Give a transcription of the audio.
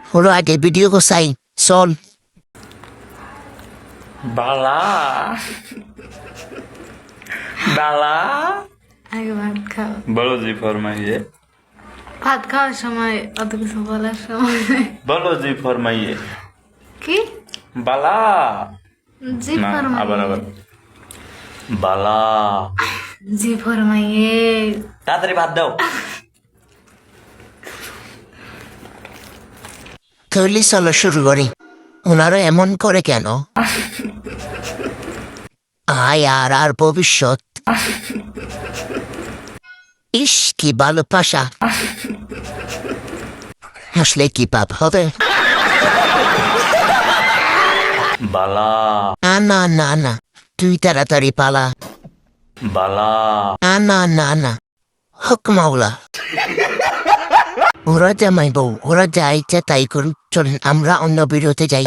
হলো আগে ভিডিও কো সাই চল বালা বালা আগে ভাত খাও। বলো জি ফরমাইয়ে ভাত খাওয়ার সময় অত কিছু বলার সময় নেই। বলো জি ফরমাইয়ে কি বালা জি না আবার ফরমাইয়ে আবার বালা জি ফরমাইয়ে তাড়াতাড়ি ভাত দাও তাহলে চলো শুরু করি ওনারা এমন করে কেন আয় আর ভবিষ্যৎ ইস কি ভালো পাশা আসলে কি পাপ হবে বালা না না না না তুই তাড়াতাড়ি পালা বালা না না না না হক মাওলা ওরা জামাই বউ ওরা যা ইচ্ছা তাই করুক চলুন আমরা অন্য বিরতে যাই